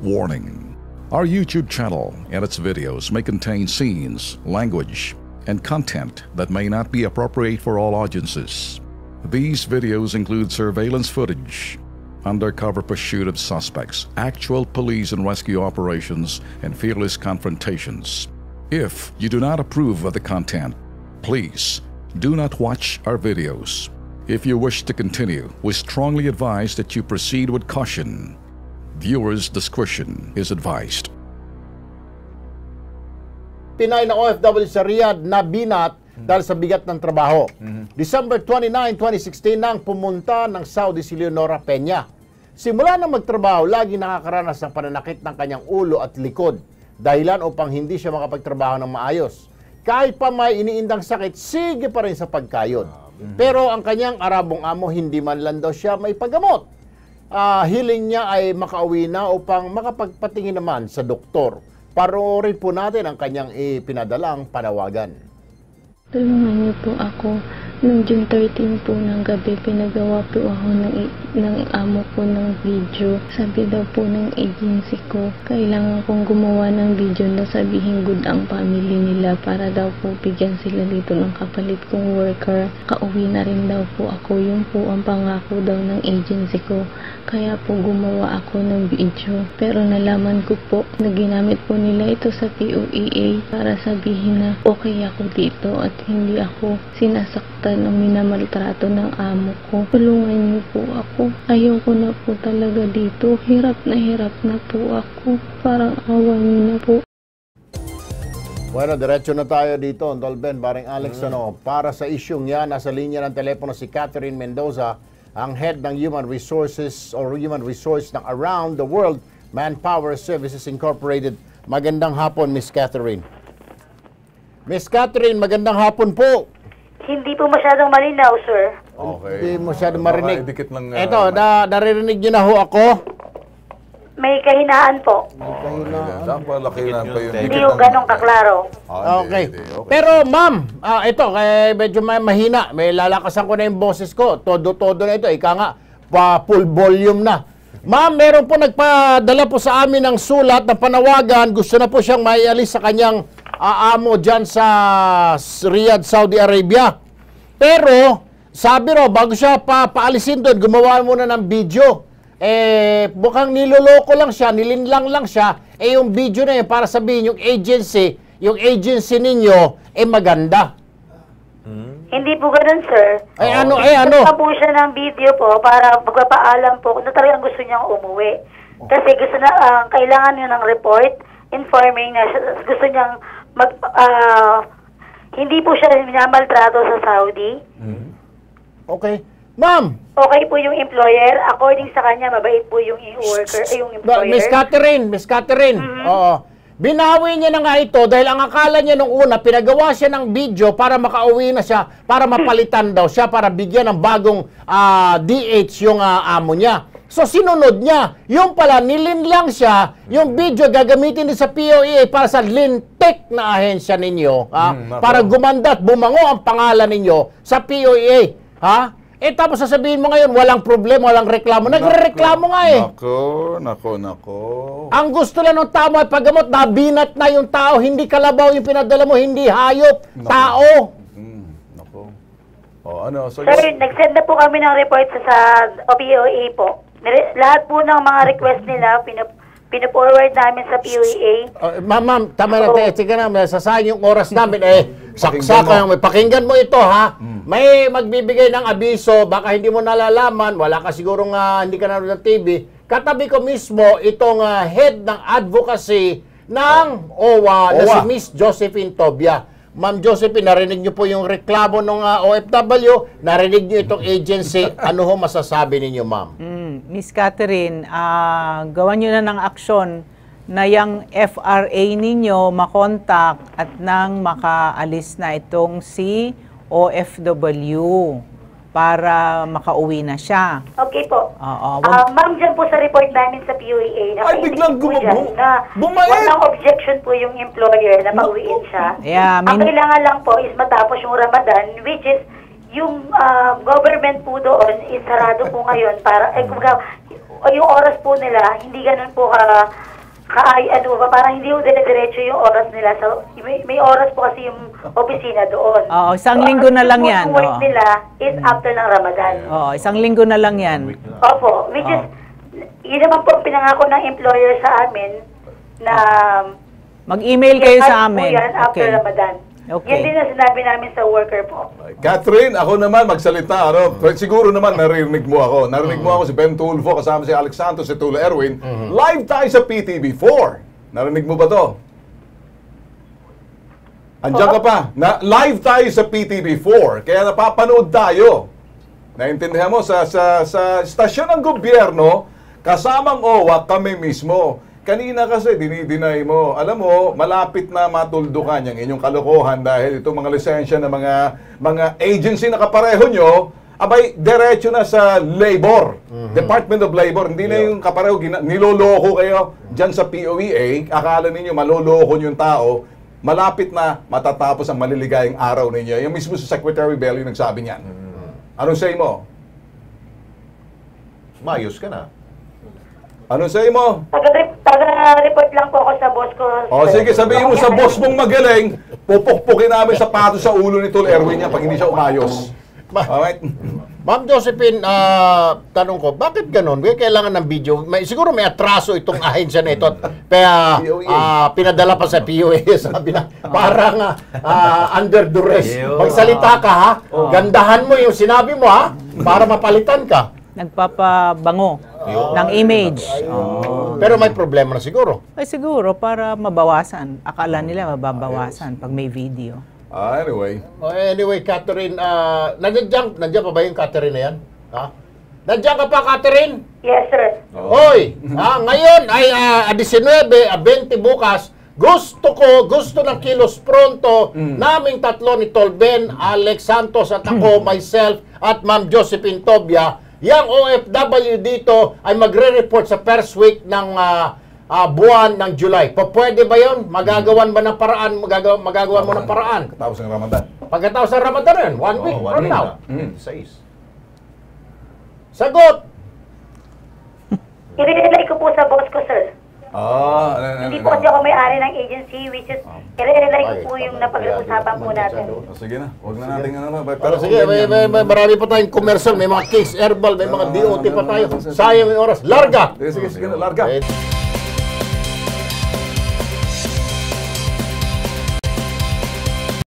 Warning: our YouTube channel and its videos may contain scenes, language, and content that may not be appropriate for all audiences. These videos include surveillance footage, undercover pursuit of suspects, actual police and rescue operations, and fearless confrontations. If you do not approve of the content, please do not watch our videos. If you wish to continue, we strongly advise that you proceed with caution. Viewers' discretion is advised. Pinay na OFW sa Riyadh na binat dahil sa bigat ng trabaho. December 29, 2016 nang pumunta ng Saudi si Leonora Peña. Simula nang magtrabaho, lagi nakakaranas ng pananakit ng kanyang ulo at likod, dahilan upang hindi siya makapagtrabaho ng maayos. Kahit pa may iniindang sakit, sige pa rin sa pagkayod. Pero ang kanyang Arabong amo, hindi man lang daw siya may paggamot. Hiling niya ay makauwi na upang makapagpatingin naman sa doktor. Panoorin po natin ang kanyang ipinadalang panawagan. Tulungan niyo po ako. Noong June 13 po ng gabi, pinagawa po ako ng amo ko ng video. Sabi daw po ng agency ko, kailangan kong gumawa ng video na sabihin good ang family nila para daw po bigyan sila dito ng kapalit kong worker. Kauwi na rin daw po ako. Yun po ang pangako daw ng agency ko. Kaya po gumawa ako ng video. Pero nalaman ko po na ginamit po nila ito sa POEA para sabihin na okay ako dito at hindi ako sinasaktan o minamaltrato ng amo ko. Tulungan niyo po ako. Ayoko na po talaga dito. Hirap na po ako. Parang awa niyo na po. Bueno, diretso na tayo dito, Dolben, Baring Alex, para sa isyong yan, nasa linya ng telepono si Catherine Mendoza, ang head ng Human Resources or Human Resource ng Around the World Manpower Services Incorporated. Magandang hapon, Miss Catherine. Miss Catherine, magandang hapon po. Hindi po masyadong malinaw, sir. Okay. Hindi masyadong marinig. Ito, naririnig niyo na ho ako. May kahinaan po. Hindi po ganun kaklaro. Okay. Pero ma'am, ito, medyo mahina. May lalakasan ko na yung boses ko. Todo-todo na ito. Ika nga, full volume na. Ma'am, meron po nagpadala po sa amin ng sulat na panawagan. Gusto na po siyang maialis sa kanyang amo dyan sa Riyadh, Saudi Arabia. Pero, sabi raw, bago siya paalisin doon, gumawa muna ng video. Mukhang niloloko lang siya, nilinlang lang siya. Yung video na yun, para sabihin yung agency ninyo, maganda. Hindi po ganun, sir. Ano? Gusto po siya ng video po para magpapaalam po kung talagang gusto niyang umuwi. Kasi gusto na, kailangan niya ng report informing na gusto niyang hindi po siya minamaltrato sa Saudi. Okay. Ma'am! Okay po yung employer. According sa kanya, mabait po yung worker, yung employer. Miss Catherine. Oo. Binawi niya na nga ito dahil ang akala niya nung una, pinagawa siya ng video para makauwi na siya, para mapalitan daw siya, para bigyan ng bagong DH yung amo niya. So sinunod niya. Yung pala, nilinlang siya, yung video gagamitin din sa POEA para sa lintik na ahensya ninyo, para gumanda at bumango ang pangalan ninyo sa POEA. Tapos sasabihin mo ngayon, walang problema, walang reklamo. Nagre-reklamo nga eh. Nako. Ang gusto lang ng tao ay paggamot, nabinat na yung tao, hindi kalabaw yung pinadala mo, hindi hayop, tao. Nako. Ano? Sir, nag-send na po kami ng report sa POEA po. Lahat po ng mga request nila, pinaforward namin sa POEA. Ma'am, tama na tayo. Sige na, sasayang yung oras namin. Saksakan, pakinggan mo ito, ha? May magbibigay ng abiso, baka hindi mo nalalaman, wala ka sigurong hindi ka nanonood ng TV. Katabi ko mismo itong head ng advocacy ng OWA na si Miss Josephine Tobia. Ma'am Josephine, narinig niyo po yung reklamo ng OFW, narinig niyo itong agency. Ano ho masasabi ninyo, ma'am? Miss Catherine, gawan niyo na ng aksyon na yung FRA ninyo makontak at nang makaalis na itong si OFW para makauwi na siya. Okay po. Ma'am, dyan po sa report namin sa POEA, ay, biglang bumait! Walang objection po yung employer na pauwiin siya. Yeah, ang kailangan lang po is matapos yung Ramadan, which is yung government po doon is sarado po ngayon para, o yung oras po nila, hindi ganun po parang hindi po dire-diretso yung oras nila. So, may oras po kasi yung opisina doon. Oo, isang linggo na lang yan. Yung work nila is after ng Ramadan. Oo, isang linggo na lang yan. Opo, which is, yun naman po ang pinangako ng employer sa amin na mag-email kayo sa amin. Yan after Okay. Ramadan. Okay. Yan din na sinabi namin sa worker po. Catherine, ako naman magsalita. Ano? Siguro naman narinig mo ako. Narinig mo ako si Ben Tulfo kasama si Alex Santos, si Tula Erwin. Live tayo sa PTV4. Narinig mo ba to? Andiyan ka pa. Live tayo sa PTV4. Kaya napapanood tayo. Naintindihan mo, sa stasyon ng gobyerno, kasamang OWA, kami mismo. Kanina kasi, dinideny mo. Alam mo, malapit na matuldukan yung inyong kalokohan dahil itong mga lisensya ng mga agency na kapareho nyo, abay, diretso na sa labor. Department of Labor. Hindi na yung kapareho, niloloko kayo dyan sa POEA. Akala ninyo, maloloko yung tao. Malapit na matatapos ang maliligayang araw ninyo. Yung mismo sa Secretary Bello yung nagsabi niyan. Anong say mo? Mayos ka na. Anong say mo? Taga-report lang po ako sa boss ko. O sige, sabihin mo sa boss mong magaling, pupukpukin namin sapatos sa ulo ni Tol Erwin niya pag hindi siya umayos. Alright? Ma'am Josephine, tanong ko, bakit ganun? Kailangan ng video. Siguro may atraso itong ahensya na ito. Kaya pinadala pa sa POA. Sabi na, parang under duress. Magsalita ka ha. Gandahan mo yung sinabi mo ha. Para mapalitan ka. Nagpapabango ng image. Pero may problema na siguro. Ay siguro para mabawasan. Akala nila mababawasan pag may video. Anyway. Anyway, Catherine, nandiyan pa ba yung Catherine na yan? Ha? Nandiyan ka pa, Catherine? Yes, sir. Hoy, ngayon ay 19, 20 bukas. Gusto ng Kilos Pronto, naming tatlo ni Tol Ben, Alex Santos at ako, myself, at Ma'am Josephine Tobia. Yang OFW dito ay magre-report sa first week ng buwan ng July. Pwede ba yun? Magagawan ba ng paraan? Magagawan mo ng paraan? Tapos ng Ramadan. Pagkatapos ng Ramadan yun, 1 week from now. 6. Sagot! I-relay ko po sa boss ko, sir. Hindi po kasi ako may-ari ng agency, which is, i-relay ko po yung napag-uusapan po natin. Sige na, huwag na natin Pero sige, may marami pa tayong commercial, may mga King's Herbal, may mga DOT pa tayo. Sayang yung oras. Larga! Sige, larga.